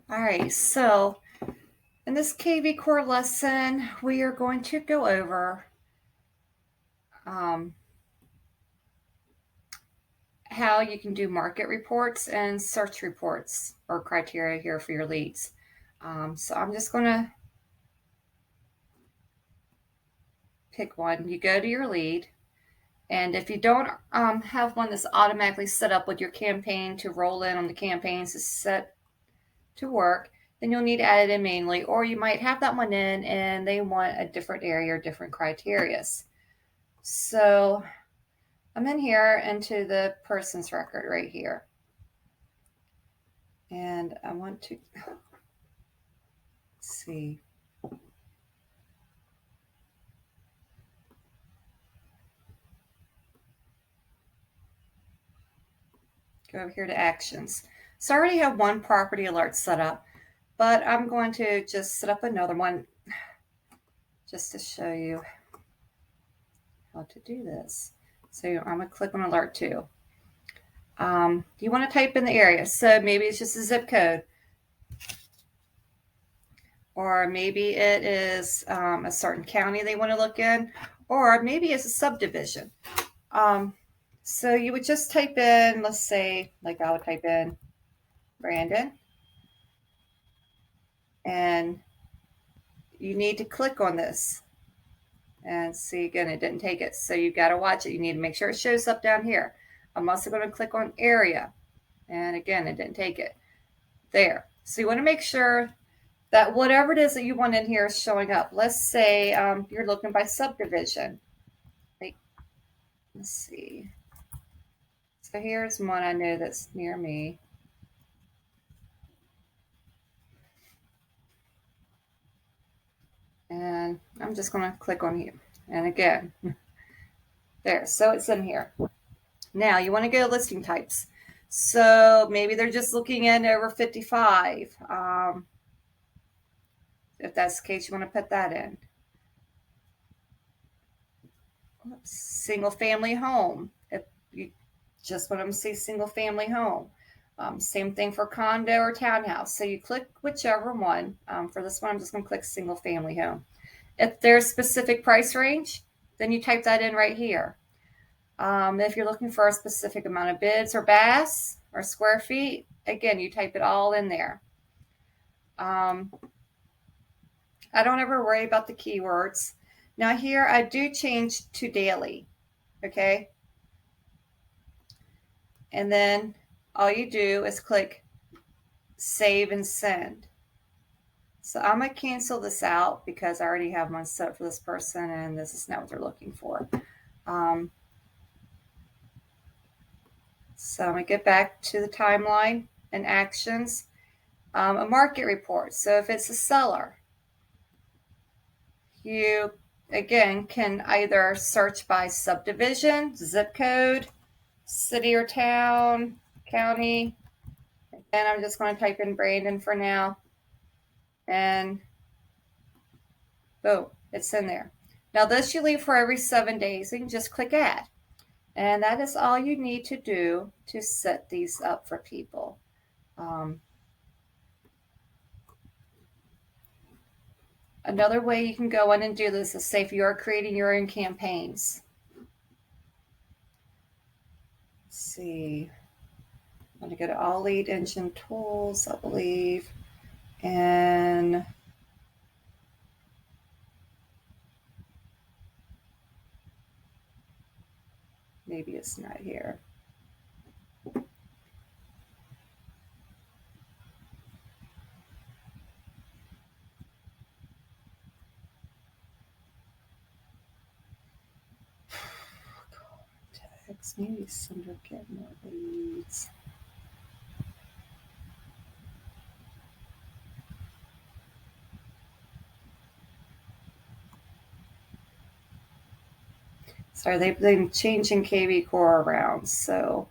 All right, so in this KV Core lesson, we are going to go over how you can do market reports and search reports or criteria here for your leads. So I'm just going to pick one. You go to your lead, and if you don't have one that's automatically set up with your campaign to roll in on the campaigns is set to work, then you'll need to add it in manually, or you might have that one in and they want a different area or different criterias. So I'm in here into the person's record right here. And I want to see. Go over here to actions. So I already have one property alert set up, but I'm going to just set up another one just to show you how to do this. So I'm going to click on alert 2. You want to type in the area. So maybe it's just a zip code. Or maybe it is a certain county they want to look in. Or maybe it's a subdivision. So you would just type in, let's say, like I would type in Brandon. And you need to click on this. And see, again, it didn't take it. So you've got to watch it. You need to make sure it shows up down here. I'm also going to click on area. And again, it didn't take it. There. So you want to make sure that whatever it is that you want in here is showing up. Let's say you're looking by subdivision. Like, let's see. So here's one I know that's near me. And I'm just going to click on here. And again, there. So it's in here. Now you want to go to listing types. So maybe they're just looking at over 55. If that's the case, you want to put that in. Single family home. If you just want to see single family home. Same thing for condo or townhouse. So you click whichever one. For this one, I'm just going to click single family home. If there's specific price range, then you type that in right here. If you're looking for a specific amount of bids or bass or square feet, again, you type it all in there. I don't ever worry about the keywords. Now here I do change to daily, okay? And then all you do is click save and send. So I'm going to cancel this out because I already have one set up for this person and this is not what they're looking for. So I'm going to get back to the timeline and actions. A market report. So if it's a seller, you again can either search by subdivision, zip code, city or town, county, and I'm just going to type in Brandon for now, and boom, it's in there. Now this you leave for every 7 days. You can just click add, and that is all you need to do to set these up for people. Another way you can go in and do this is say if you are creating your own campaigns. Let's see. I'm going to go to all lead engine tools, I believe, and maybe it's not here. Contacts, maybe sender get more leads. Sorry, they've been changing KV Core around, so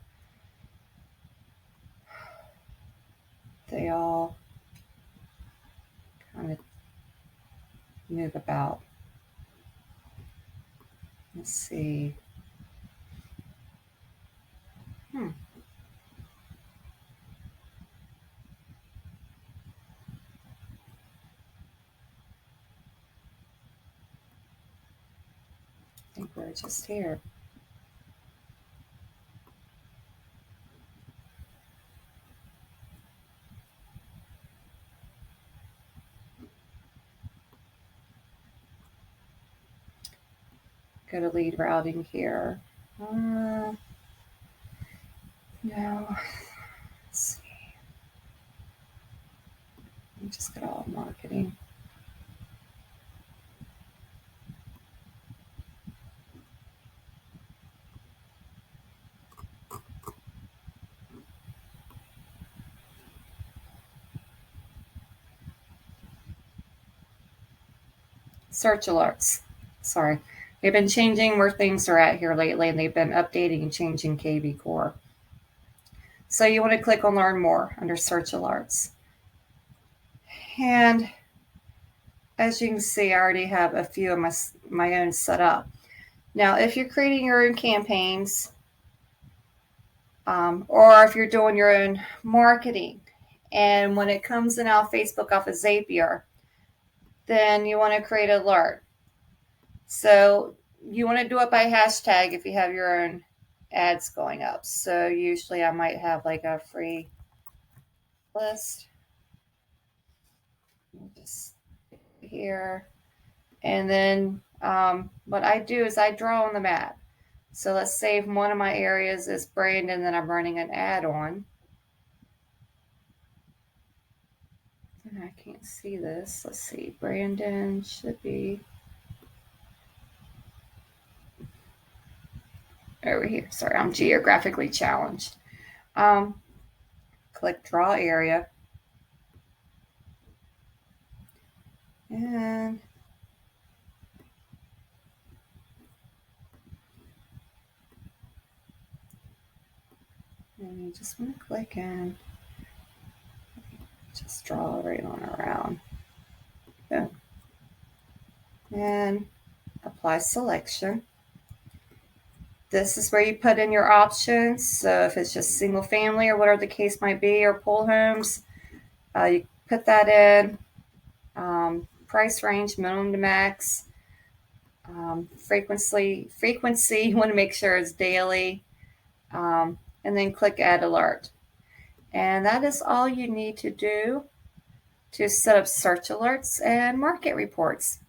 they all kind of move about. Let's see. think we're just here. Go to lead routing here. No. Let's see. I'm just got all marketing. Search alerts. Sorry. They've been changing where things are at here lately, and they've been updating and changing KV Core. So you want to click on Learn More under Search Alerts. And as you can see, I already have a few of my own set up. Now, if you're creating your own campaigns, or if you're doing your own marketing, and when it comes in out Facebook off of Zapier, then you want to create an alert. So you want to do it by hashtag if you have your own ads going up. So usually I might have like a free list. Just here. And then what I do is I draw on the map. So let's say if one of my areas is Brandon that I'm running an ad on. And I can't see this. Let's see. Brandon should be over here. Sorry, I'm geographically challenged. Click draw area. And you just want to click in. Just draw right on around. Boom. And apply selection. This is where you put in your options. So if it's just single family or whatever the case might be, or pool homes, you put that in. Price range, minimum to max. Frequency, you want to make sure it's daily. And then click add alert. And that is all you need to do to set up search alerts and market reports.